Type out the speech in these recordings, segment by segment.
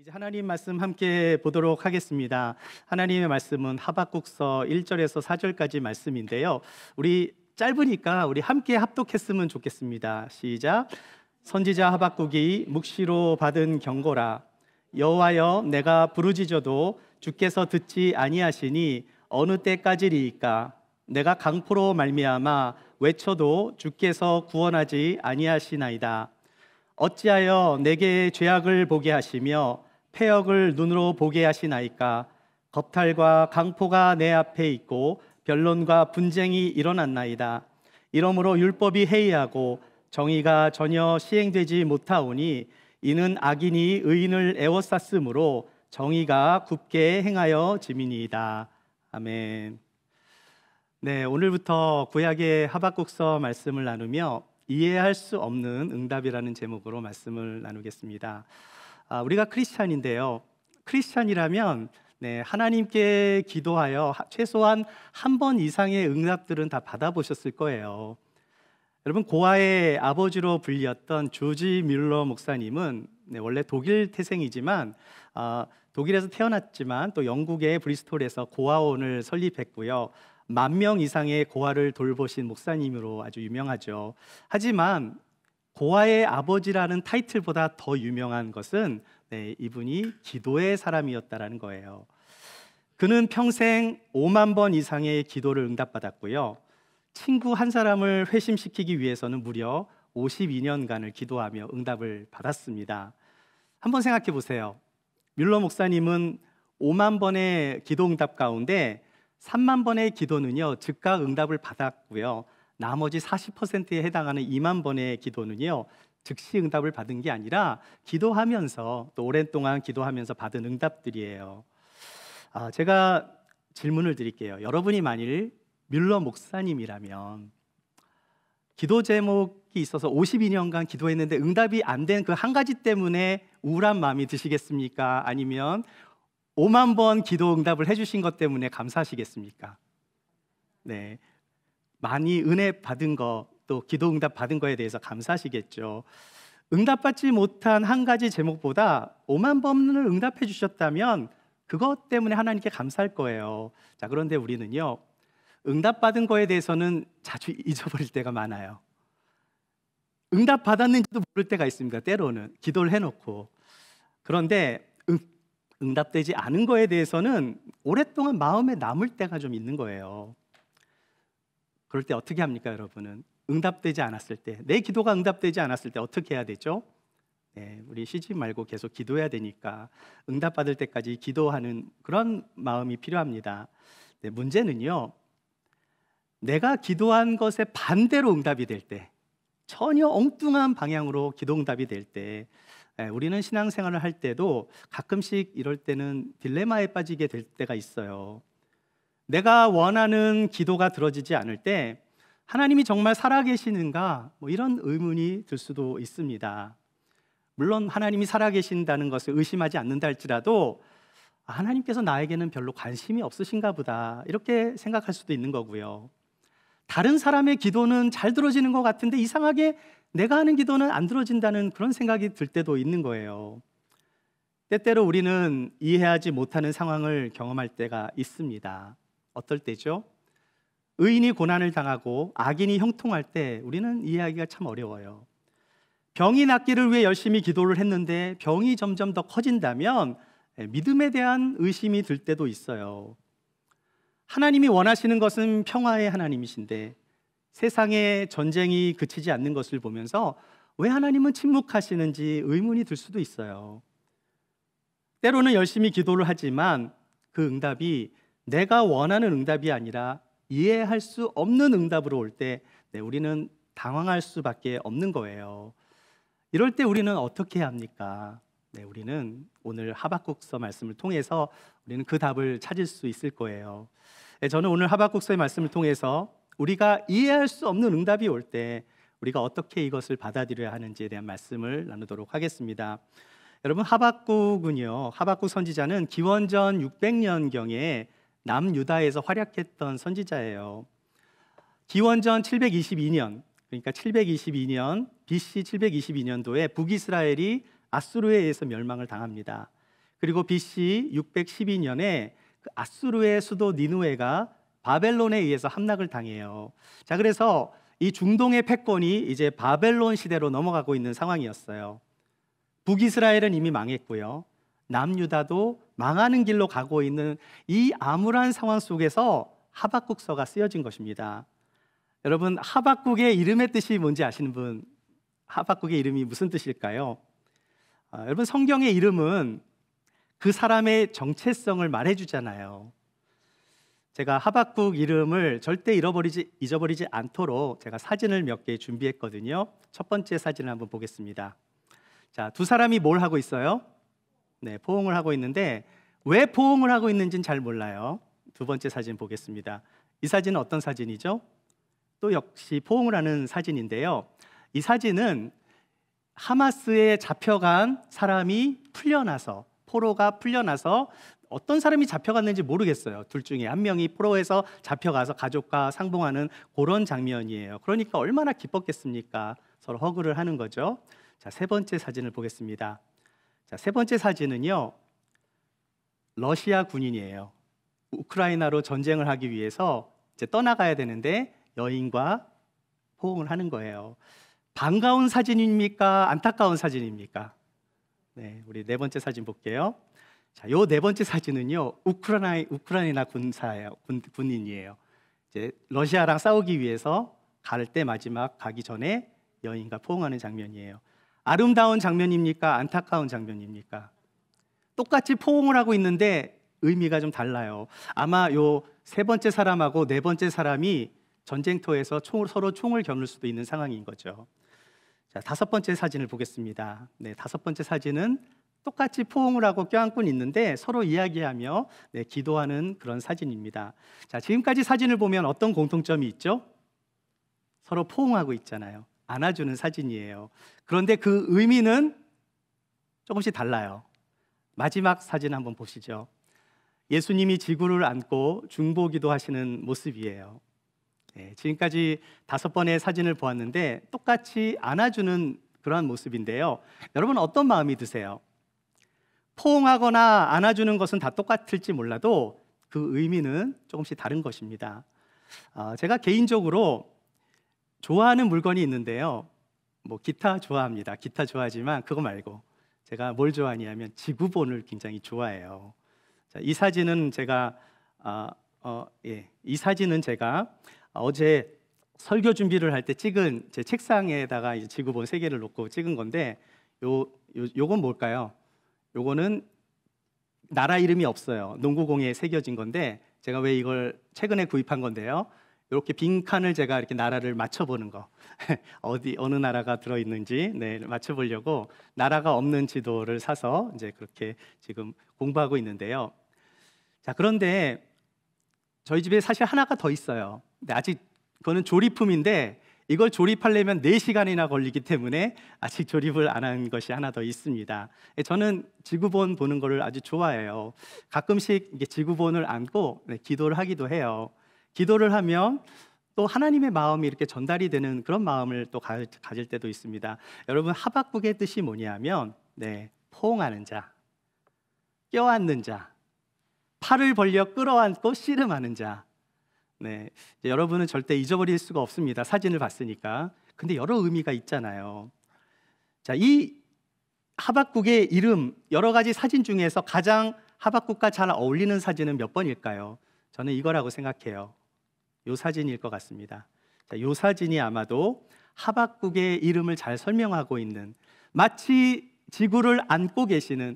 이제 하나님 말씀 함께 보도록 하겠습니다. 하나님의 말씀은 하박국서 1절에서 4절까지 말씀인데요. 우리 짧으니까 우리 함께 합독했으면 좋겠습니다. 시작. 선지자 하박국이 묵시로 받은 경고라. 여호와여, 내가 부르짖어도 주께서 듣지 아니하시니 어느 때까지리이까? 내가 강포로 말미암아 외쳐도 주께서 구원하지 아니하시나이다. 어찌하여 내게 죄악을 보게 하시며 패역을 눈으로 보게 하시나이까? 겁탈과 강포가 내 앞에 있고 변론과 분쟁이 일어났나이다. 이러므로 율법이 해이하고 정의가 전혀 시행되지 못하오니 이는 악인이 의인을 애워쌌으므로 정의가 굽게 행하여 짐이니이다. 아멘. 네, 오늘부터 구약의 하박국서 말씀을 나누며 이해할 수 없는 응답이라는 제목으로 말씀을 나누겠습니다. 우리가 크리스찬인데요. 크리스찬이라면 하나님께 기도하여 최소한 한 번 이상의 응답들은 다 받아보셨을 거예요. 여러분, 고아의 아버지로 불렸던 조지 뮬러 목사님은 원래 독일 태생이지만 독일에서 태어났지만 또 영국의 브리스톨에서 고아원을 설립했고요. 10,000명 이상의 고아를 돌보신 목사님으로 아주 유명하죠. 하지만 고아의 아버지라는 타이틀보다 더 유명한 것은 이분이 기도의 사람이었다라는 거예요. 그는 평생 5만 번 이상의 기도를 응답받았고요. 친구 한 사람을 회심시키기 위해서는 무려 52년간을 기도하며 응답을 받았습니다. 한번 생각해 보세요. 뮬러 목사님은 5만 번의 기도 응답 가운데 3만 번의 기도는요 즉각 응답을 받았고요. 나머지 40%에 해당하는 2만 번의 기도는요 즉시 응답을 받은 게 아니라 기도하면서 또 오랜 동안 기도하면서 받은 응답들이에요. 제가 질문을 드릴게요. 여러분이 만일 뮬러 목사님이라면 기도 제목이 있어서 52년간 기도했는데 응답이 안 된 그 한 가지 때문에 우울한 마음이 드시겠습니까? 아니면 5만 번 기도 응답을 해주신 것 때문에 감사하시겠습니까? 네, 많이 은혜 받은 거, 또 기도 응답 받은 거에 대해서 감사하시겠죠. 응답받지 못한 한 가지 제목보다 5만 번을 응답해 주셨다면 그것 때문에 하나님께 감사할 거예요. 자, 그런데 우리는요 응답받은 거에 대해서는 자주 잊어버릴 때가 많아요. 응답 받았는지도 모를 때가 있습니다. 때로는 기도를 해놓고. 그런데 응답되지 않은 거에 대해서는 오랫동안 마음에 남을 때가 좀 있는 거예요. 그럴 때 어떻게 합니까, 여러분은? 응답되지 않았을 때, 내 기도가 응답되지 않았을 때 어떻게 해야 되죠? 우리 쉬지 말고 계속 기도해야 되니까 응답받을 때까지 기도하는 그런 마음이 필요합니다. 문제는요, 내가 기도한 것에 반대로 응답이 될 때, 전혀 엉뚱한 방향으로 기도 응답이 될 때, 우리는 신앙생활을 할 때도 가끔씩 이럴 때는 딜레마에 빠지게 될 때가 있어요. 내가 원하는 기도가 들어지지 않을 때 하나님이 정말 살아계시는가? 이런 의문이 들 수도 있습니다. 물론 하나님이 살아계신다는 것을 의심하지 않는다 할지라도 하나님께서 나에게는 별로 관심이 없으신가 보다 이렇게 생각할 수도 있는 거고요. 다른 사람의 기도는 잘 들어지는 것 같은데 이상하게 내가 하는 기도는 안 들어진다는 그런 생각이 들 때도 있는 거예요. 때때로 우리는 이해하지 못하는 상황을 경험할 때가 있습니다. 어떨 때죠? 의인이 고난을 당하고 악인이 형통할 때 우리는 이해하기가 참 어려워요. 병이 낫기를 위해 열심히 기도를 했는데 병이 점점 더 커진다면 믿음에 대한 의심이 들 때도 있어요. 하나님이 원하시는 것은 평화의 하나님이신데 세상의 전쟁이 그치지 않는 것을 보면서 왜 하나님은 침묵하시는지 의문이 들 수도 있어요. 때로는 열심히 기도를 하지만 그 응답이 내가 원하는 응답이 아니라 이해할 수 없는 응답으로 올 때 우리는 당황할 수밖에 없는 거예요. 이럴 때 우리는 어떻게 해야 합니까? 우리는 오늘 하박국서 말씀을 통해서 우리는 그 답을 찾을 수 있을 거예요. 저는 오늘 하박국서의 말씀을 통해서 우리가 이해할 수 없는 응답이 올 때 우리가 어떻게 이것을 받아들여야 하는지에 대한 말씀을 나누도록 하겠습니다. 여러분, 하박국 선지자는 기원전 600년경에 남유다에서 활약했던 선지자예요. 기원전 722년, 그러니까 722년 BC 722년도에 북이스라엘이 아수르에 의해서 멸망을 당합니다. 그리고 BC 612년에 그 아수르의 수도 니느웨가 바벨론에 의해서 함락을 당해요. 자, 그래서 이 중동의 패권이 이제 바벨론 시대로 넘어가고 있는 상황이었어요. 북이스라엘은 이미 망했고요. 남유다도 망하는 길로 가고 있는 이 암울한 상황 속에서 하박국서가 쓰여진 것입니다. 여러분, 하박국의 이름의 뜻이 뭔지 아시는 분? 하박국의 이름이 무슨 뜻일까요? 여러분, 성경의 이름은 그 사람의 정체성을 말해주잖아요. 제가 하박국 이름을 절대 잊어버리지 않도록 제가 사진을 몇 개 준비했거든요. 첫 번째 사진을 한번 보겠습니다. 자, 두 사람이 뭘 하고 있어요? 네, 포옹을 하고 있는데 왜 포옹을 하고 있는지는 잘 몰라요. 두 번째 사진 보겠습니다. 이 사진은 어떤 사진이죠? 또 역시 포옹을 하는 사진인데요. 이 사진은 하마스에 잡혀간 사람이 풀려나서, 포로가 풀려나서 어떤 사람이 잡혀갔는지 모르겠어요. 둘 중에 한 명이 포로에서 잡혀가서 가족과 상봉하는 그런 장면이에요. 그러니까 얼마나 기뻤겠습니까? 서로 허그를 하는 거죠. 자, 세 번째 사진을 보겠습니다. 자, 세 번째 사진은요, 러시아 군인이에요. 우크라이나로 전쟁을 하기 위해서 이제 떠나가야 되는데 여인과 포옹을 하는 거예요. 반가운 사진입니까? 안타까운 사진입니까? 네, 우리 네 번째 사진 볼게요. 자, 요 네 번째 사진은요, 우크라이나 군사예요. 군인이에요. 이제 러시아랑 싸우기 위해서 갈 때 마지막 가기 전에 여인과 포옹하는 장면이에요. 아름다운 장면입니까? 안타까운 장면입니까? 똑같이 포옹을 하고 있는데 의미가 좀 달라요. 아마 요 세 번째 사람하고 네 번째 사람이 전쟁터에서 서로 총을 겨눌 수도 있는 상황인 거죠. 자, 다섯 번째 사진을 보겠습니다. 네, 다섯 번째 사진은 똑같이 포옹을 하고 껴안고 있는데 서로 이야기하며 기도하는 그런 사진입니다. 자, 지금까지 사진을 보면 어떤 공통점이 있죠? 서로 포옹하고 있잖아요. 안아주는 사진이에요. 그런데 그 의미는 조금씩 달라요. 마지막 사진 한번 보시죠. 예수님이 지구를 안고 중보기도 하시는 모습이에요. 네, 지금까지 5번의 사진을 보았는데 똑같이 안아주는 그러한 모습인데요. 여러분, 어떤 마음이 드세요? 포옹하거나 안아주는 것은 다 똑같을지 몰라도 그 의미는 조금씩 다른 것입니다. 제가 개인적으로 좋아하는 물건이 있는데요. 뭐 기타 좋아합니다. 기타 좋아하지만 그거 말고 제가 뭘 좋아하냐면 지구본을 굉장히 좋아해요. 자, 이 사진은 제가 이 사진은 제가 어제 설교 준비를 할 때 찍은 제 책상에다가 이제 지구본 3개를 놓고 찍은 건데 요건 뭘까요? 요거는 나라 이름이 없어요. 농구공에 새겨진 건데 제가 왜 이걸 최근에 구입한 건데요. 이렇게 빈칸을 제가 이렇게 나라를 맞춰보는 거 어느 나라가 들어있는지 맞춰보려고 나라가 없는 지도를 사서 이제 그렇게 지금 공부하고 있는데요. 자, 그런데 저희 집에 사실 하나가 더 있어요. 근데 아직 그거는 조립품인데 이걸 조립하려면 4시간이나 걸리기 때문에 아직 조립을 안 한 것이 하나 더 있습니다. 저는 지구본 보는 거를 아주 좋아해요. 가끔씩 이게 지구본을 안고 기도를 하기도 해요. 기도를 하면 또 하나님의 마음이 이렇게 전달이 되는 그런 마음을 또 가질 때도 있습니다. 여러분, 하박국의 뜻이 뭐냐면 포옹하는 자, 껴안는 자, 팔을 벌려 끌어안고 씨름하는 자. 여러분은 절대 잊어버릴 수가 없습니다. 사진을 봤으니까. 근데 여러 의미가 있잖아요. 자, 이 하박국의 이름, 여러 가지 사진 중에서 가장 하박국과 잘 어울리는 사진은 몇 번일까요? 저는 이거라고 생각해요. 요 사진일 것 같습니다. 자, 요 사진이 아마도 하박국의 이름을 잘 설명하고 있는, 마치 지구를 안고 계시는,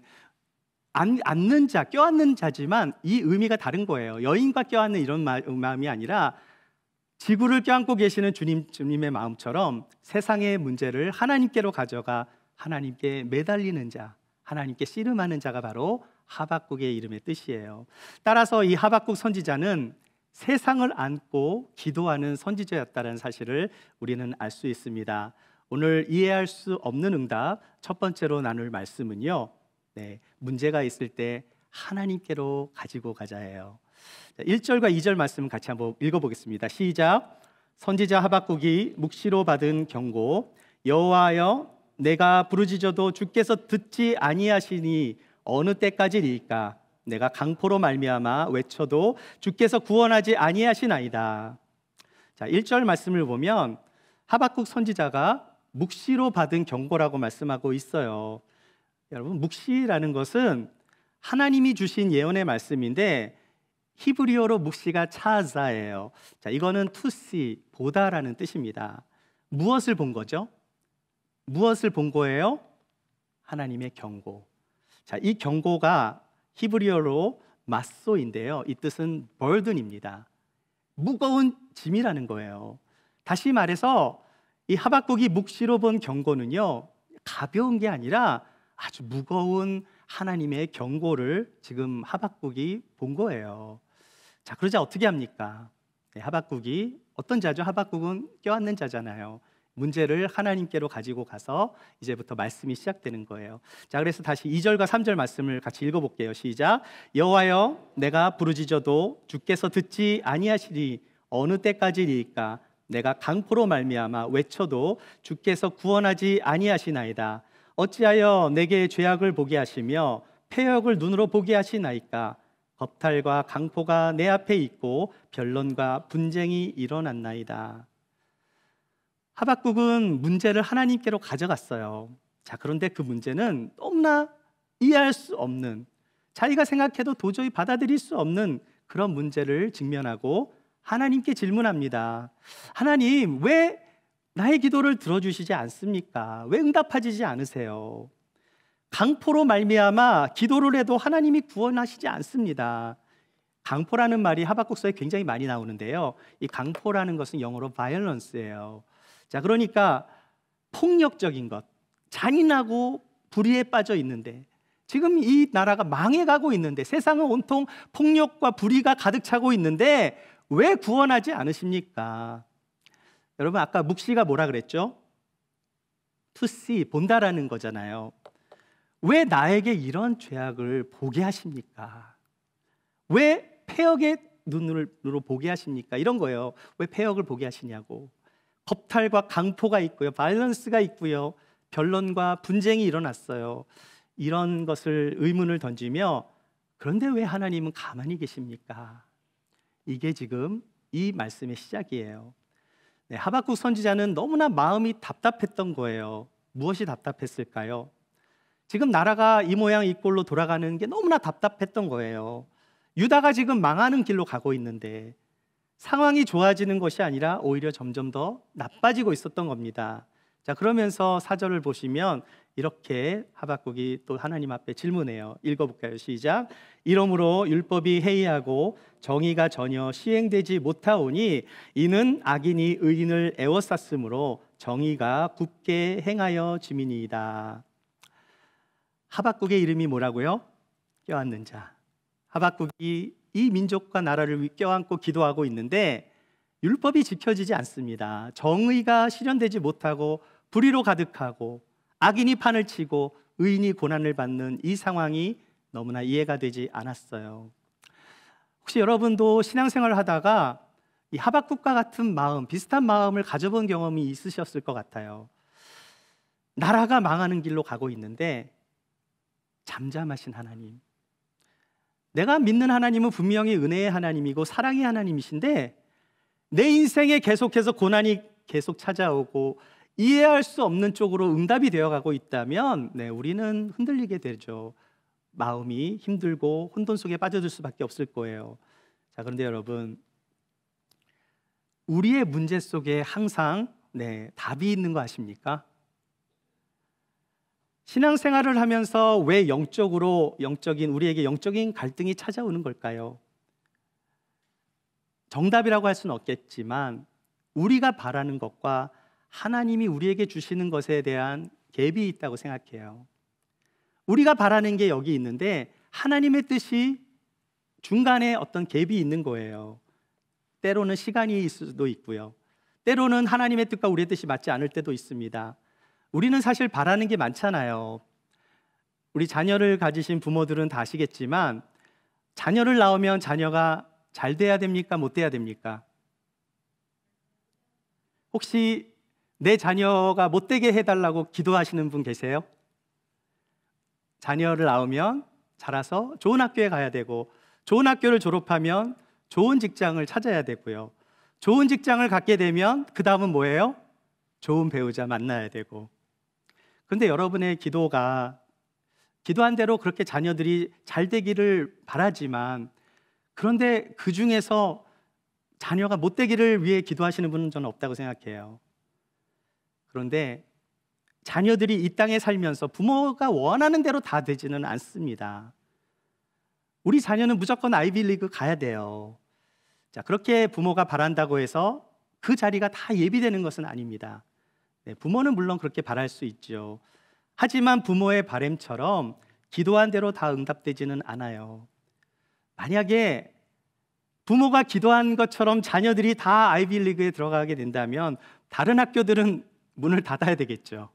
안는 자, 껴안는 자지만 이 의미가 다른 거예요. 여인과 껴안는 이런 마음이 아니라 지구를 껴안고 계시는 주님의 마음처럼 세상의 문제를 하나님께로 가져가 하나님께 매달리는 자, 하나님께 씨름하는 자가 바로 하박국의 이름의 뜻이에요. 따라서 이 하박국 선지자는 세상을 안고 기도하는 선지자였다는 사실을 우리는 알 수 있습니다. 오늘 이해할 수 없는 응답, 첫 번째로 나눌 말씀은요, 문제가 있을 때 하나님께로 가지고 가자예요. 1절과 2절 말씀 같이 한번 읽어보겠습니다. 시작. 선지자 하박국이 묵시로 받은 경고. 여호와여, 내가 부르짖어도 주께서 듣지 아니하시니 어느 때까지리이까? 내가 강포로 말미암아 외쳐도 주께서 구원하지 아니하시나이다. 자, 1절 말씀을 보면 하박국 선지자가 묵시로 받은 경고라고 말씀하고 있어요. 여러분, 묵시라는 것은 하나님이 주신 예언의 말씀인데 히브리어로 묵시가 차자예요. 자, 이거는 to see, 보다라는 뜻입니다. 무엇을 본 거죠? 무엇을 본 거예요? 하나님의 경고. 자, 이 경고가 히브리어로 마소인데요. 이 뜻은 burden입니다. 무거운 짐이라는 거예요. 다시 말해서 이 하박국이 묵시로 본 경고는요, 가벼운 게 아니라 아주 무거운 하나님의 경고를 지금 하박국이 본 거예요. 자, 그러자 어떻게 합니까? 네, 하박국이 어떤 자죠? 하박국은 껴안는 자잖아요. 문제를 하나님께로 가지고 가서 이제부터 말씀이 시작되는 거예요. 자, 그래서 다시 2절과 3절 말씀을 같이 읽어볼게요. 시작. 여호와여, 내가 부르짖어도 주께서 듣지 아니하시리. 어느 때까지리이까? 내가 강포로 말미암아 외쳐도 주께서 구원하지 아니하시나이다. 어찌하여 내게 죄악을 보게 하시며 패역을 눈으로 보게 하시나이까? 겁탈과 강포가 내 앞에 있고 변론과 분쟁이 일어났나이다. 하박국은 문제를 하나님께로 가져갔어요. 자, 그런데 그 문제는 너무나 이해할 수 없는, 자기가 생각해도 도저히 받아들일 수 없는 그런 문제를 직면하고 하나님께 질문합니다. 하나님, 왜 나의 기도를 들어주시지 않습니까? 왜 응답하시지 않으세요? 강포로 말미암아 기도를 해도 하나님이 구원하시지 않습니다. 강포라는 말이 하박국서에 굉장히 많이 나오는데요, 이 강포라는 것은 영어로 violence예요. 자, 그러니까 폭력적인 것, 잔인하고 불의에 빠져 있는데, 지금 이 나라가 망해가고 있는데, 세상은 온통 폭력과 불의가 가득 차고 있는데 왜 구원하지 않으십니까? 여러분, 아까 묵시가 뭐라 그랬죠? To see, 본다라는 거잖아요. 왜 나에게 이런 죄악을 보게 하십니까? 왜 패역의 눈으로 보게 하십니까? 이런 거예요. 왜 패역을 보게 하시냐고. 겁탈과 강포가 있고요, 바이런스가 있고요, 변론과 분쟁이 일어났어요. 이런 것을 의문을 던지며, 그런데 왜 하나님은 가만히 계십니까? 이게 지금 이 말씀의 시작이에요. 네, 하박국 선지자는 너무나 마음이 답답했던 거예요. 무엇이 답답했을까요? 지금 나라가 이 모양 이 꼴로 돌아가는 게 너무나 답답했던 거예요. 유다가 지금 망하는 길로 가고 있는데 상황이 좋아지는 것이 아니라 오히려 점점 더 나빠지고 있었던 겁니다. 자, 그러면서 4절을 보시면 이렇게 하박국이 또 하나님 앞에 질문해요. 읽어볼까요? 시작. 이러므로 율법이 해이하고 정의가 전혀 시행되지 못하오니 이는 악인이 의인을 애워쌌으므로 정의가 굽게 행하여 지민이이다. 하박국의 이름이 뭐라고요? 껴안는 자. 하박국이 이 민족과 나라를 껴안고 기도하고 있는데 율법이 지켜지지 않습니다. 정의가 실현되지 못하고 불의로 가득하고 악인이 판을 치고 의인이 고난을 받는 이 상황이 너무나 이해가 되지 않았어요. 혹시 여러분도 신앙생활을 하다가 이 하박국과 같은 마음, 비슷한 마음을 가져본 경험이 있으셨을 것 같아요. 나라가 망하는 길로 가고 있는데 잠잠하신 하나님, 내가 믿는 하나님은 분명히 은혜의 하나님이고 사랑의 하나님이신데 내 인생에 계속해서 고난이 계속 찾아오고 이해할 수 없는 쪽으로 응답이 되어가고 있다면 우리는 흔들리게 되죠. 마음이 힘들고 혼돈 속에 빠져들 수밖에 없을 거예요. 자, 그런데 여러분, 우리의 문제 속에 항상 답이 있는 거 아십니까? 신앙생활을 하면서 왜 우리에게 영적인 갈등이 찾아오는 걸까요? 정답이라고 할 수는 없겠지만 우리가 바라는 것과 하나님이 우리에게 주시는 것에 대한 갭이 있다고 생각해요. 우리가 바라는 게 여기 있는데 하나님의 뜻이 중간에 어떤 갭이 있는 거예요. 때로는 시간이 있을 수도 있고요, 때로는 하나님의 뜻과 우리의 뜻이 맞지 않을 때도 있습니다. 우리는 사실 바라는 게 많잖아요. 우리 자녀를 가지신 부모들은 다 아시겠지만 자녀를 낳으면 자녀가 잘 돼야 됩니까? 못 돼야 됩니까? 혹시 내 자녀가 못 되게 해달라고 기도하시는 분 계세요? 자녀를 낳으면 자라서 좋은 학교에 가야 되고, 좋은 학교를 졸업하면 좋은 직장을 찾아야 되고요. 좋은 직장을 갖게 되면 그 다음은 뭐예요? 좋은 배우자 만나야 되고. 그런데 여러분의 기도가 기도한 대로 그렇게 자녀들이 잘 되기를 바라지만, 그런데 그 중에서 자녀가 못 되기를 위해 기도하시는 분은 저는 없다고 생각해요. 그런데 자녀들이 이 땅에 살면서 부모가 원하는 대로 다 되지는 않습니다. 우리 자녀는 무조건 아이비리그 가야 돼요. 자, 그렇게 부모가 바란다고 해서 그 자리가 다 예비되는 것은 아닙니다. 네, 부모는 물론 그렇게 바랄 수 있죠. 하지만 부모의 바람처럼 기도한 대로 다 응답되지는 않아요. 만약에 부모가 기도한 것처럼 자녀들이 다 아이비리그에 들어가게 된다면 다른 학교들은 문을 닫아야 되겠죠.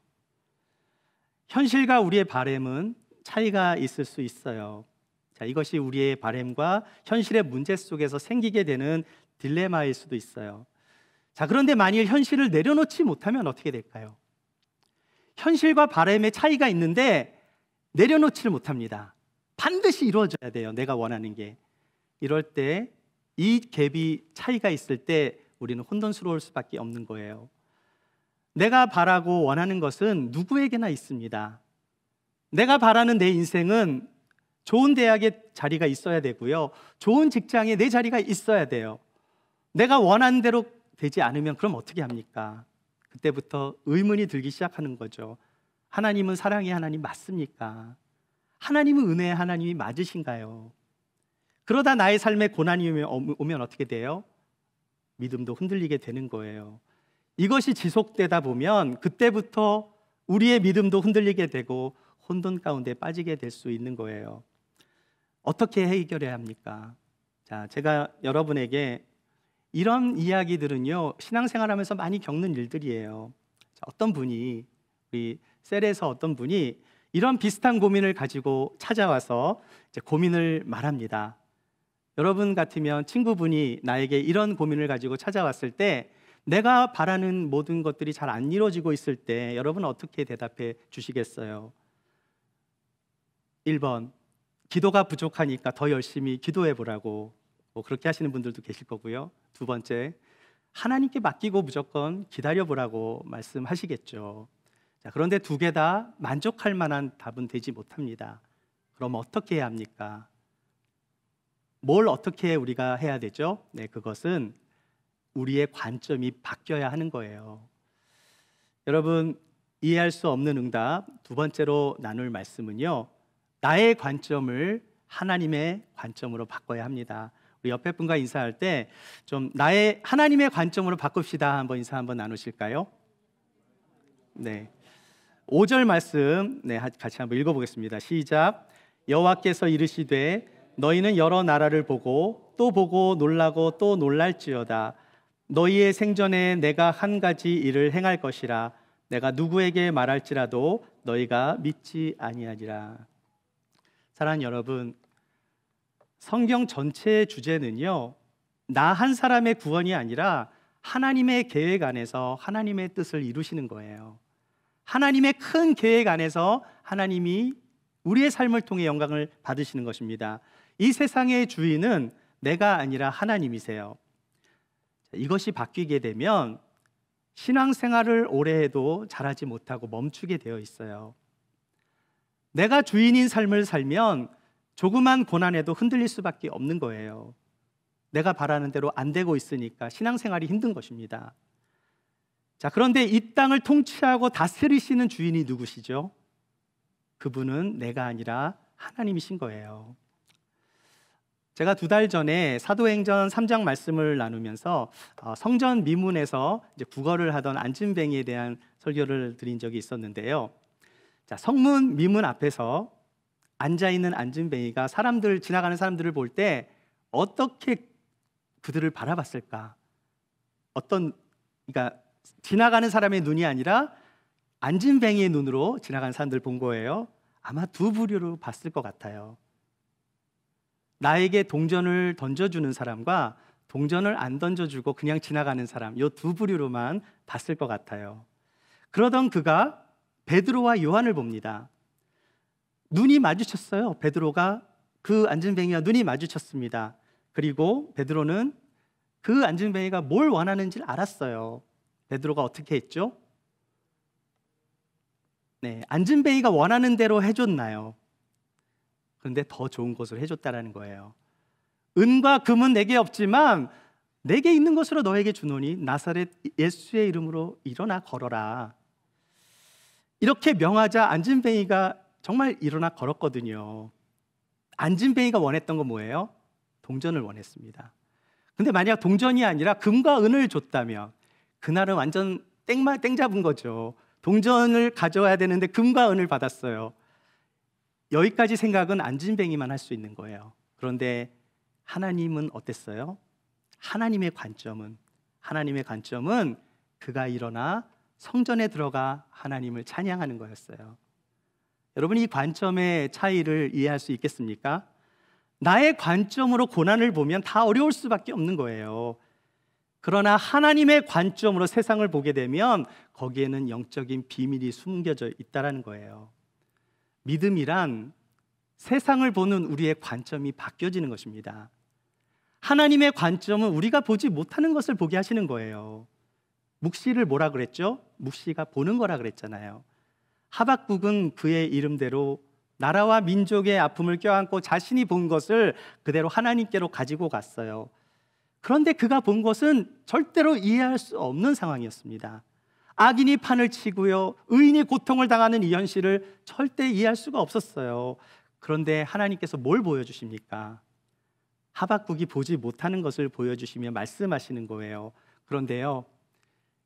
현실과 우리의 바람은 차이가 있을 수 있어요. 자, 이것이 우리의 바람과 현실의 문제 속에서 생기게 되는 딜레마일 수도 있어요. 자, 그런데 만일 현실을 내려놓지 못하면 어떻게 될까요? 현실과 바람의 차이가 있는데 내려놓지를 못합니다. 반드시 이루어져야 돼요. 내가 원하는 게. 이럴 때 이 갭이 차이가 있을 때 우리는 혼돈스러울 수밖에 없는 거예요. 내가 바라고 원하는 것은 누구에게나 있습니다. 내가 바라는 내 인생은 좋은 대학에 자리가 있어야 되고요. 좋은 직장에 내 자리가 있어야 돼요. 내가 원하는 대로 되지 않으면 그럼 어떻게 합니까? 그때부터 의문이 들기 시작하는 거죠. 하나님은 사랑의 하나님 맞습니까? 하나님은 은혜의 하나님이 맞으신가요? 그러다 나의 삶에 고난이 오면 어떻게 돼요? 믿음도 흔들리게 되는 거예요. 이것이 지속되다 보면 그때부터 우리의 믿음도 흔들리게 되고 혼돈 가운데 빠지게 될 수 있는 거예요. 어떻게 해결해야 합니까? 자, 제가 여러분에게 이런 이야기들은요, 신앙생활하면서 많이 겪는 일들이에요. 자, 어떤 분이, 우리 셀에서 어떤 분이 이런 비슷한 고민을 가지고 찾아와서 이제 고민을 말합니다. 여러분 같으면 친구분이 나에게 이런 고민을 가지고 찾아왔을 때 내가 바라는 모든 것들이 잘 안 이루어지고 있을 때 여러분은 어떻게 대답해 주시겠어요? 1번, 기도가 부족하니까 더 열심히 기도해 보라고, 뭐 그렇게 하시는 분들도 계실 거고요. 2번째, 하나님께 맡기고 무조건 기다려 보라고 말씀하시겠죠. 자, 그런데 두 개 다 만족할 만한 답은 되지 못합니다. 그럼 어떻게 해야 합니까? 뭘 어떻게 우리가 해야 되죠? 네, 그것은 우리의 관점이 바뀌어야 하는 거예요. 여러분, 이해할 수 없는 응답 두 번째로 나눌 말씀은요, 나의 관점을 하나님의 관점으로 바꿔야 합니다. 우리 옆에 분과 인사할 때 좀 나의 하나님의 관점으로 바꿉시다. 한번 인사 한번 나누실까요? 네, 5절 말씀 같이 한번 읽어보겠습니다. 시작. 여호와께서 이르시되 너희는 여러 나라를 보고 또 보고 놀라고 또 놀랄지어다. 너희의 생전에 내가 한 가지 일을 행할 것이라. 내가 누구에게 말할지라도 너희가 믿지 아니하리라. 사랑하는 여러분, 성경 전체의 주제는요, 나 한 사람의 구원이 아니라 하나님의 계획 안에서 하나님의 뜻을 이루시는 거예요. 하나님의 큰 계획 안에서 하나님이 우리의 삶을 통해 영광을 받으시는 것입니다. 이 세상의 주인은 내가 아니라 하나님이세요. 이것이 바뀌게 되면 신앙생활을 오래 해도 잘하지 못하고 멈추게 되어 있어요. 내가 주인인 삶을 살면 조그만 고난에도 흔들릴 수밖에 없는 거예요. 내가 바라는 대로 안 되고 있으니까 신앙생활이 힘든 것입니다. 자, 그런데 이 땅을 통치하고 다스리시는 주인이 누구시죠? 그분은 내가 아니라 하나님이신 거예요. 제가 2달 전에 사도행전 3장 말씀을 나누면서 성전 미문에서 이제 국어를 하던 안진뱅이에 대한 설교를 드린 적이 있었는데요. 자, 성문 미문 앞에서 앉아 있는 안진뱅이가 지나가는 사람들을 볼 때 어떻게 그들을 바라봤을까? 그러니까 지나가는 사람의 눈이 아니라 안진뱅이의 눈으로 지나가는 사람들을 본 거예요. 아마 두 부류로 봤을 것 같아요. 나에게 동전을 던져주는 사람과 동전을 안 던져주고 그냥 지나가는 사람, 이 두 부류로만 봤을 것 같아요. 그러던 그가 베드로와 요한을 봅니다. 눈이 마주쳤어요. 베드로가 그 안진뱅이와 눈이 마주쳤습니다. 그리고 베드로는 그 안진뱅이가 뭘 원하는지를 알았어요. 베드로가 어떻게 했죠? 네, 안진뱅이가 원하는 대로 해줬나요? 그런데 더 좋은 것을 해줬다라는 거예요. 은과 금은 내게 없지만 내게 있는 것으로 너에게 주노니 나사렛 예수의 이름으로 일어나 걸어라. 이렇게 명하자 안진뱅이가 정말 일어나 걸었거든요. 안진뱅이가 원했던 건 뭐예요? 동전을 원했습니다. 근데 만약 동전이 아니라 금과 은을 줬다면 그날은 완전 땡 잡은 거죠. 동전을 가져와야 되는데 금과 은을 받았어요. 여기까지 생각은 안진뱅이만 할 수 있는 거예요. 그런데 하나님은 어땠어요? 하나님의 관점은 그가 일어나 성전에 들어가 하나님을 찬양하는 거였어요. 여러분, 이 관점의 차이를 이해할 수 있겠습니까? 나의 관점으로 고난을 보면 다 어려울 수밖에 없는 거예요. 그러나 하나님의 관점으로 세상을 보게 되면 거기에는 영적인 비밀이 숨겨져 있다는 거예요. 믿음이란 세상을 보는 우리의 관점이 바뀌어지는 것입니다. 하나님의 관점은 우리가 보지 못하는 것을 보게 하시는 거예요. 묵시를 뭐라 그랬죠? 묵시가 보는 거라 그랬잖아요. 하박국은 그의 이름대로 나라와 민족의 아픔을 껴안고 자신이 본 것을 그대로 하나님께로 가지고 갔어요. 그런데 그가 본 것은 절대로 이해할 수 없는 상황이었습니다. 악인이 판을 치고요, 의인이 고통을 당하는 이 현실을 절대 이해할 수가 없었어요. 그런데 하나님께서 뭘 보여주십니까? 하박국이 보지 못하는 것을 보여주시며 말씀하시는 거예요. 그런데요,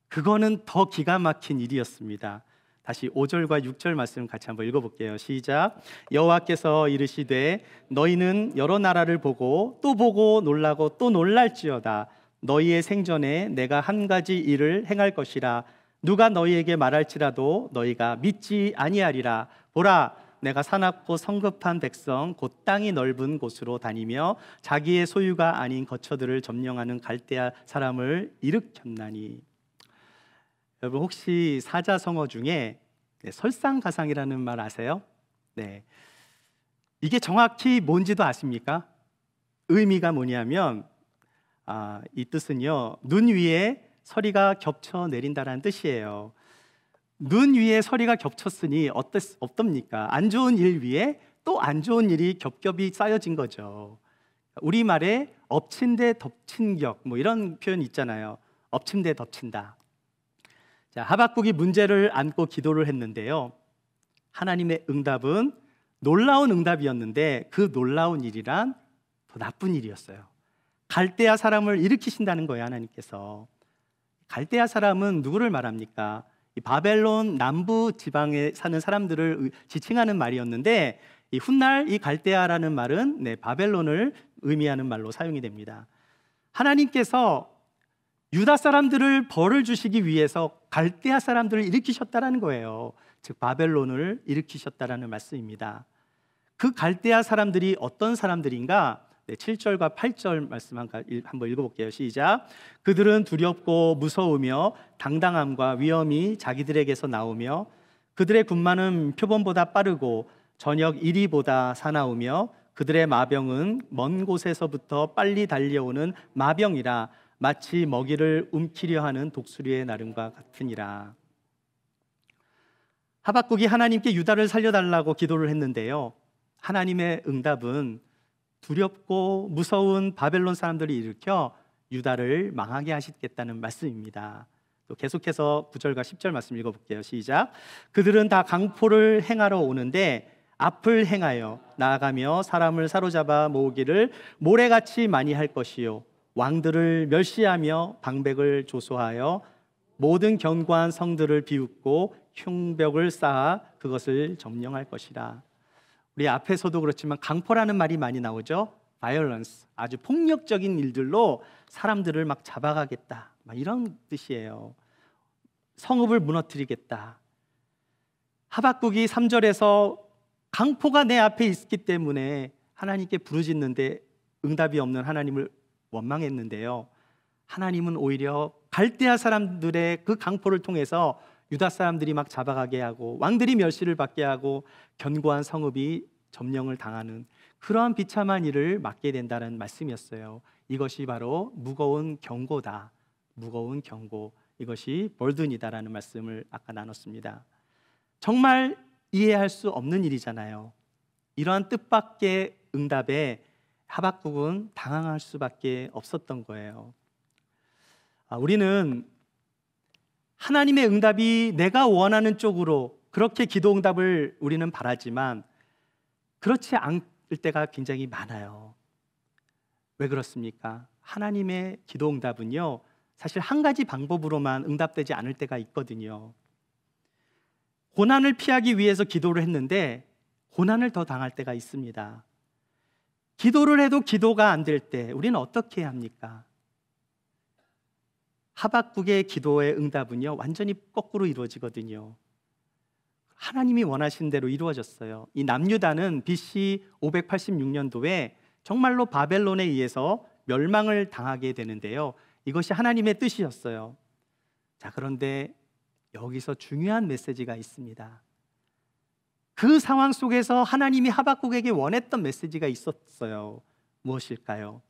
그거는 더 기가 막힌 일이었습니다. 다시 5절과 6절 말씀 같이 한번 읽어볼게요. 시작. 여호와께서 이르시되 너희는 여러 나라를 보고 또 보고 놀라고 또 놀랄지어다. 너희의 생전에 내가 한 가지 일을 행할 것이라. 누가 너희에게 말할지라도 너희가 믿지 아니하리라. 보라, 내가 사납고 성급한 백성 곧 땅이 넓은 곳으로 다니며 자기의 소유가 아닌 거처들을 점령하는 갈대아 사람을 일으켰나니. 여러분, 혹시 사자성어 중에 설상가상이라는 말 아세요? 네, 이게 정확히 뭔지도 아십니까? 의미가 뭐냐면 이 뜻은요, 눈 위에 서리가 겹쳐 내린다라는 뜻이에요. 눈 위에 서리가 겹쳤으니 어떻습니까? 안 좋은 일 위에 또 안 좋은 일이 겹겹이 쌓여진 거죠. 우리말에 엎친 데 덮친 격, 뭐 이런 표현 있잖아요. 엎친 데 덮친다. 자, 하박국이 문제를 안고 기도를 했는데요, 하나님의 응답은 놀라운 응답이었는데 그 놀라운 일이란 더 나쁜 일이었어요. 갈대아 사람을 일으키신다는 거예요. 하나님께서. 갈대아 사람은 누구를 말합니까? 이 바벨론 남부 지방에 사는 사람들을 지칭하는 말이었는데, 이 훗날 이 갈대아라는 말은 바벨론을 의미하는 말로 사용이 됩니다. 하나님께서 유다 사람들을 벌을 주시기 위해서 갈대아 사람들을 일으키셨다라는 거예요. 즉 바벨론을 일으키셨다라는 말씀입니다. 그 갈대아 사람들이 어떤 사람들인가? 7절과 8절 말씀 한번 읽어볼게요. 시작. 그들은 두렵고 무서우며 당당함과 위엄이 자기들에게서 나오며 그들의 군마는 표범보다 빠르고 저녁 이리보다 사나우며 그들의 마병은 먼 곳에서부터 빨리 달려오는 마병이라 마치 먹이를 움키려 하는 독수리의 나름과 같으니라. 하박국이 하나님께 유다를 살려달라고 기도를 했는데요, 하나님의 응답은 두렵고 무서운 바벨론 사람들을 일으켜 유다를 망하게 하시겠다는 말씀입니다. 또 계속해서 9절과 10절 말씀 읽어볼게요. 시작. 그들은 다 강포를 행하러 오는데 앞을 행하여 나아가며 사람을 사로잡아 모으기를 모래같이 많이 할 것이요 왕들을 멸시하며 방백을 조소하여 모든 견고한 성들을 비웃고 흉벽을 쌓아 그것을 점령할 것이라. 우리 앞에서도 그렇지만 강포라는 말이 많이 나오죠. violence, 아주 폭력적인 일들로 사람들을 막 잡아가겠다, 막 이런 뜻이에요. 성읍을 무너뜨리겠다. 하박국이 3절에서 강포가 내 앞에 있기 때문에 하나님께 부르짖는데 응답이 없는 하나님을 원망했는데요, 하나님은 오히려 갈대아 사람들의 그 강포를 통해서 유다 사람들이 막 잡아가게 하고 왕들이 멸시를 받게 하고 견고한 성읍이 점령을 당하는 그러한 비참한 일을 맞게 된다는 말씀이었어요. 이것이 바로 무거운 경고다. 무거운 경고. 이것이 벌든이다라는 말씀을 아까 나눴습니다. 정말 이해할 수 없는 일이잖아요. 이러한 뜻밖의 응답에 하박국은 당황할 수밖에 없었던 거예요. 우리는 하나님의 응답이 내가 원하는 쪽으로 그렇게 기도 응답을 우리는 바라지만 그렇지 않을 때가 굉장히 많아요. 왜 그렇습니까? 하나님의 기도 응답은요, 사실 한 가지 방법으로만 응답되지 않을 때가 있거든요. 고난을 피하기 위해서 기도를 했는데 고난을 더 당할 때가 있습니다. 기도를 해도 기도가 안 될 때 우리는 어떻게 해야 합니까? 하박국의 기도의 응답은요, 완전히 거꾸로 이루어지거든요. 하나님이 원하신 대로 이루어졌어요. 이 남유다는 BC 586년도에 정말로 바벨론에 의해서 멸망을 당하게 되는데요. 이것이 하나님의 뜻이었어요. 자, 그런데 여기서 중요한 메시지가 있습니다. 그 상황 속에서 하나님이 하박국에게 원했던 메시지가 있었어요. 무엇일까요?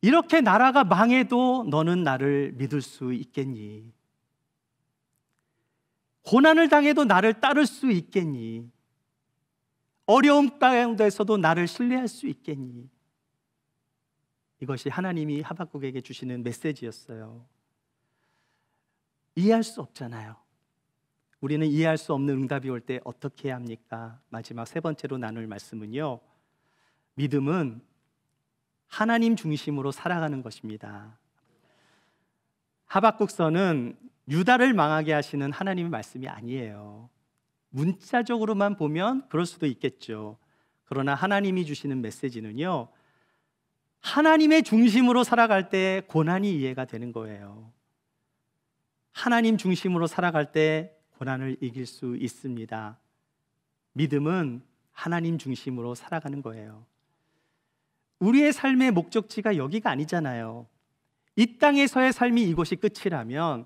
이렇게 나라가 망해도 너는 나를 믿을 수 있겠니? 고난을 당해도 나를 따를 수 있겠니? 어려움 가운데서도 나를 신뢰할 수 있겠니? 이것이 하나님이 하박국에게 주시는 메시지였어요. 이해할 수 없잖아요. 우리는 이해할 수 없는 응답이 올 때 어떻게 해야 합니까? 마지막 세 번째로 나눌 말씀은요, 믿음은 하나님 중심으로 살아가는 것입니다. 하박국서는 유다를 망하게 하시는 하나님의 말씀이 아니에요. 문자적으로만 보면 그럴 수도 있겠죠. 그러나 하나님이 주시는 메시지는요, 하나님의 중심으로 살아갈 때 고난이 이해가 되는 거예요. 하나님 중심으로 살아갈 때 고난을 이길 수 있습니다. 믿음은 하나님 중심으로 살아가는 거예요. 우리의 삶의 목적지가 여기가 아니잖아요. 이 땅에서의 삶이 이곳이 끝이라면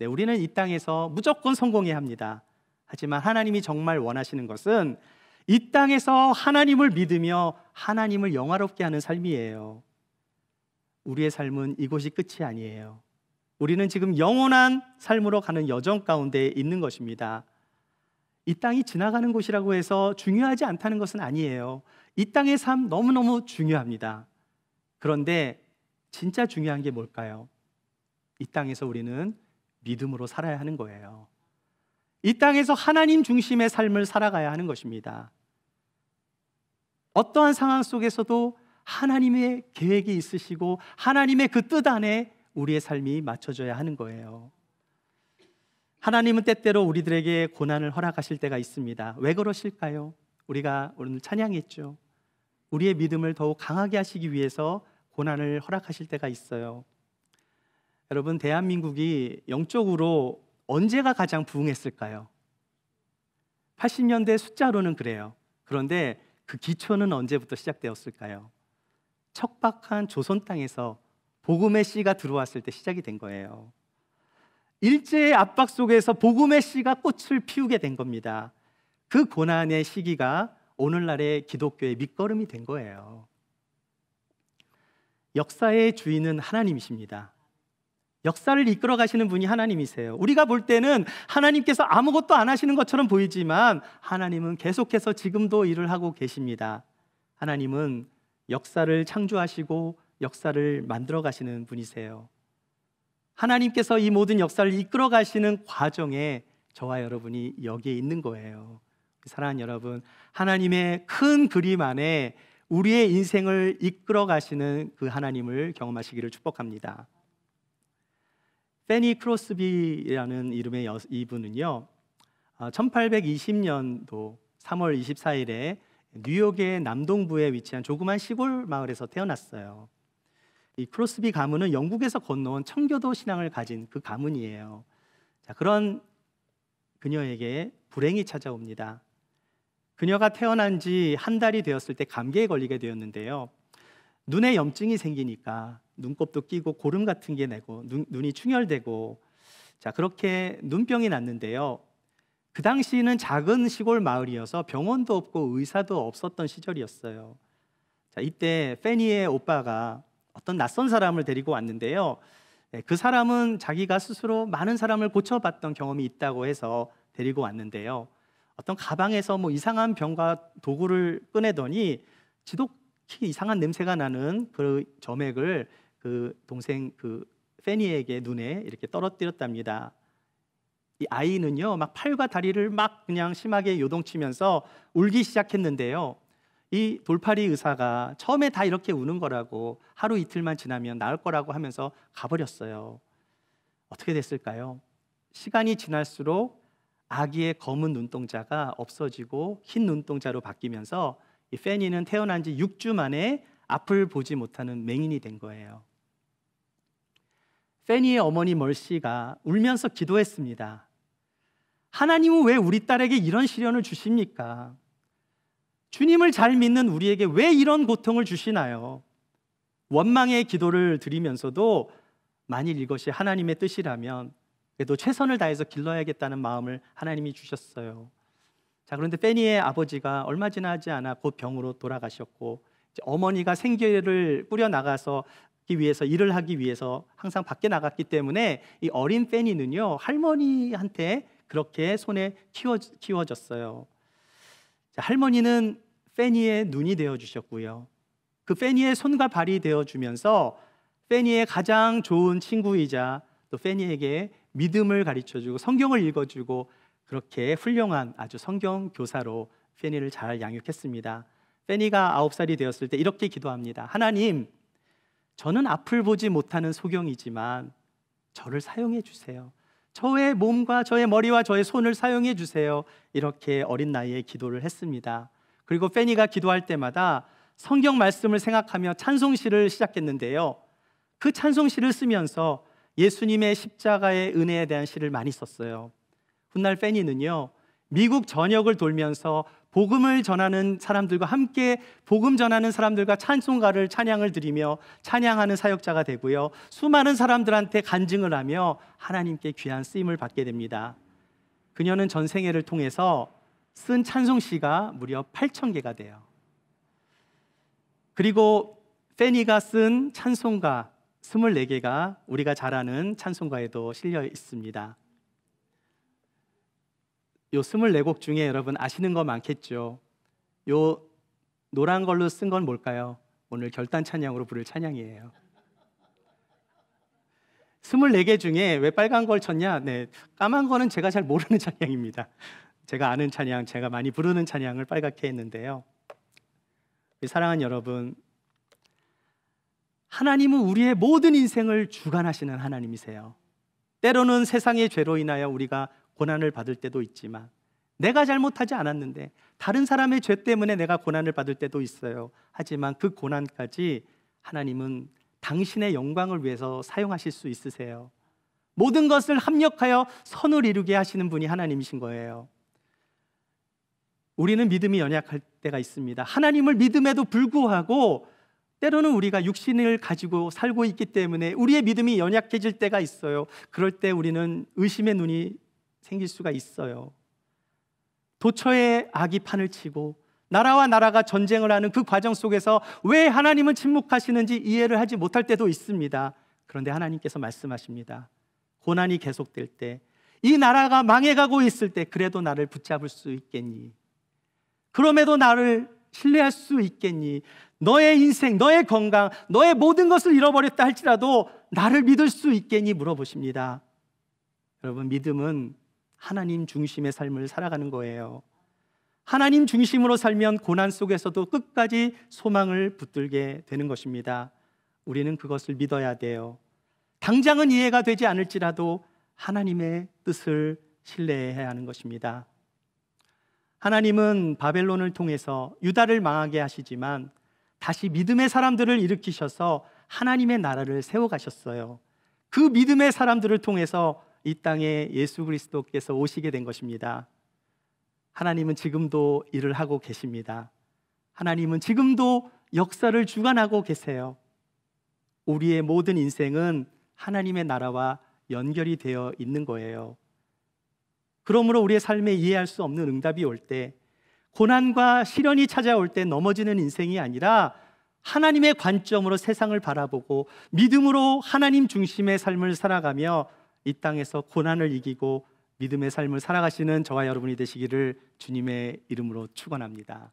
우리는 이 땅에서 무조건 성공해야 합니다. 하지만 하나님이 정말 원하시는 것은 이 땅에서 하나님을 믿으며 하나님을 영화롭게 하는 삶이에요. 우리의 삶은 이곳이 끝이 아니에요. 우리는 지금 영원한 삶으로 가는 여정 가운데 있는 것입니다. 이 땅이 지나가는 곳이라고 해서 중요하지 않다는 것은 아니에요. 이 땅의 삶 너무너무 중요합니다. 그런데 진짜 중요한 게 뭘까요? 이 땅에서 우리는 믿음으로 살아야 하는 거예요. 이 땅에서 하나님 중심의 삶을 살아가야 하는 것입니다. 어떠한 상황 속에서도 하나님의 계획이 있으시고 하나님의 그 뜻 안에 우리의 삶이 맞춰져야 하는 거예요. 하나님은 때때로 우리들에게 고난을 허락하실 때가 있습니다. 왜 그러실까요? 우리가 오늘 찬양했죠. 우리의 믿음을 더욱 강하게 하시기 위해서 고난을 허락하실 때가 있어요. 여러분, 대한민국이 영적으로 언제가 가장 부흥했을까요? 80년대 숫자로는 그래요. 그런데 그 기초는 언제부터 시작되었을까요? 척박한 조선 땅에서 복음의 씨가 들어왔을 때 시작이 된 거예요. 일제의 압박 속에서 복음의 씨가 꽃을 피우게 된 겁니다. 그 고난의 시기가 오늘날의 기독교의 밑거름이 된 거예요. 역사의 주인은 하나님이십니다. 역사를 이끌어 가시는 분이 하나님이세요. 우리가 볼 때는 하나님께서 아무것도 안 하시는 것처럼 보이지만 하나님은 계속해서 지금도 일을 하고 계십니다. 하나님은 역사를 창조하시고 역사를 만들어 가시는 분이세요. 하나님께서 이 모든 역사를 이끌어 가시는 과정에 저와 여러분이 여기에 있는 거예요. 사랑하는 여러분, 하나님의 큰 그림 안에 우리의 인생을 이끌어 가시는 그 하나님을 경험하시기를 축복합니다. 페니 크로스비라는 이름의 이분은요, 1820년도 3월 24일에 뉴욕의 남동부에 위치한 조그만 시골 마을에서 태어났어요. 이 크로스비 가문은 영국에서 건너온 청교도 신앙을 가진 그 가문이에요. 자, 그런 그녀에게 불행이 찾아옵니다. 그녀가 태어난 지 한 달이 되었을 때 감기에 걸리게 되었는데요. 눈에 염증이 생기니까 눈곱도 끼고 고름 같은 게 내고 눈이 충혈되고 자, 그렇게 눈병이 났는데요. 그 당시는 작은 시골 마을이어서 병원도 없고 의사도 없었던 시절이었어요. 자, 이때 페니의 오빠가 어떤 낯선 사람을 데리고 왔는데요. 그 사람은 자기가 스스로 많은 사람을 고쳐봤던 경험이 있다고 해서 데리고 왔는데요. 어떤 가방에서 뭐 이상한 병과 도구를 꺼내더니 지독히 이상한 냄새가 나는 그 점액을 그 동생 그 페니에게 눈에 이렇게 떨어뜨렸답니다. 이 아이는요, 막 팔과 다리를 막 그냥 심하게 요동치면서 울기 시작했는데요. 이 돌팔이 의사가 처음에 다 이렇게 우는 거라고, 하루 이틀만 지나면 나을 거라고 하면서 가버렸어요. 어떻게 됐을까요? 시간이 지날수록 아기의 검은 눈동자가 없어지고 흰 눈동자로 바뀌면서 이 페니는 태어난 지 6주 만에 앞을 보지 못하는 맹인이 된 거예요. 페니의 어머니 멀시가 울면서 기도했습니다. 하나님은 왜 우리 딸에게 이런 시련을 주십니까? 주님을 잘 믿는 우리에게 왜 이런 고통을 주시나요? 원망의 기도를 드리면서도 만일 이것이 하나님의 뜻이라면 그래도 최선을 다해서 길러야겠다는 마음을 하나님이 주셨어요. 자, 그런데 페니의 아버지가 얼마 지나지 않아 곧 병으로 돌아가셨고, 어머니가 생계를 꾸려나가서 위해서 일을 하기 위해서 항상 밖에 나갔기 때문에 이 어린 페니는요, 할머니한테 그렇게 손에 키워졌어요. 자, 할머니는 페니의 눈이 되어 주셨고요. 그 페니의 손과 발이 되어 주면서 페니의 가장 좋은 친구이자 또 페니에게 믿음을 가르쳐 주고 성경을 읽어 주고 그렇게 훌륭한 아주 성경 교사로 페니를 잘 양육했습니다. 페니가 9살이 되었을 때 이렇게 기도합니다. 하나님, 저는 앞을 보지 못하는 소경이지만 저를 사용해 주세요. 저의 몸과 저의 머리와 저의 손을 사용해 주세요. 이렇게 어린 나이에 기도를 했습니다. 그리고 페니가 기도할 때마다 성경 말씀을 생각하며 찬송시를 시작했는데요. 그 찬송시를 쓰면서 예수님의 십자가의 은혜에 대한 시를 많이 썼어요. 훗날 페니는요, 미국 전역을 돌면서 복음을 전하는 사람들과 함께 복음 전하는 사람들과 찬송가를 찬양을 드리며 찬양하는 사역자가 되고요. 수많은 사람들한테 간증을 하며 하나님께 귀한 쓰임을 받게 됩니다. 그녀는 전 생애를 통해서 쓴 찬송시가 무려 8,000개가 돼요. 그리고 페니가 쓴 찬송가 24개가 우리가 잘 아는 찬송가에도 실려 있습니다. 요 24곡 중에 여러분 아시는 거 많겠죠. 요 노란 걸로 쓴 건 뭘까요? 오늘 결단 찬양으로 부를 찬양이에요. 24개 중에 왜 빨간 걸 쳤냐? 네, 까만 거는 제가 잘 모르는 찬양입니다. 제가 아는 찬양, 제가 많이 부르는 찬양을 빨갛게 했는데요. 사랑하는 여러분, 하나님은 우리의 모든 인생을 주관하시는 하나님이세요. 때로는 세상의 죄로 인하여 우리가 고난을 받을 때도 있지만 내가 잘못하지 않았는데 다른 사람의 죄 때문에 내가 고난을 받을 때도 있어요. 하지만 그 고난까지 하나님은 당신의 영광을 위해서 사용하실 수 있으세요. 모든 것을 합력하여 선을 이루게 하시는 분이 하나님이신 거예요. 우리는 믿음이 연약할 때가 있습니다. 하나님을 믿음에도 불구하고 때로는 우리가 육신을 가지고 살고 있기 때문에 우리의 믿음이 연약해질 때가 있어요. 그럴 때 우리는 의심의 눈이 생길 수가 있어요. 도처에 악이 판을 치고 나라와 나라가 전쟁을 하는 그 과정 속에서 왜 하나님은 침묵하시는지 이해를 하지 못할 때도 있습니다. 그런데 하나님께서 말씀하십니다. 고난이 계속될 때, 이 나라가 망해가고 있을 때 그래도 나를 붙잡을 수 있겠니? 그럼에도 나를 신뢰할 수 있겠니? 너의 인생, 너의 건강, 너의 모든 것을 잃어버렸다 할지라도 나를 믿을 수 있겠니? 물어보십니다. 여러분, 믿음은 하나님 중심의 삶을 살아가는 거예요. 하나님 중심으로 살면 고난 속에서도 끝까지 소망을 붙들게 되는 것입니다. 우리는 그것을 믿어야 돼요. 당장은 이해가 되지 않을지라도 하나님의 뜻을 신뢰해야 하는 것입니다. 하나님은 바벨론을 통해서 유다를 망하게 하시지만 다시 믿음의 사람들을 일으키셔서 하나님의 나라를 세워가셨어요. 그 믿음의 사람들을 통해서 이 땅에 예수 그리스도께서 오시게 된 것입니다. 하나님은 지금도 일을 하고 계십니다. 하나님은 지금도 역사를 주관하고 계세요. 우리의 모든 인생은 하나님의 나라와 연결이 되어 있는 거예요. 그러므로 우리의 삶에 이해할 수 없는 응답이 올 때, 고난과 시련이 찾아올 때 넘어지는 인생이 아니라 하나님의 관점으로 세상을 바라보고 믿음으로 하나님 중심의 삶을 살아가며 이 땅에서 고난을 이기고 믿음의 삶을 살아가시는 저와 여러분이 되시기를 주님의 이름으로 축원합니다.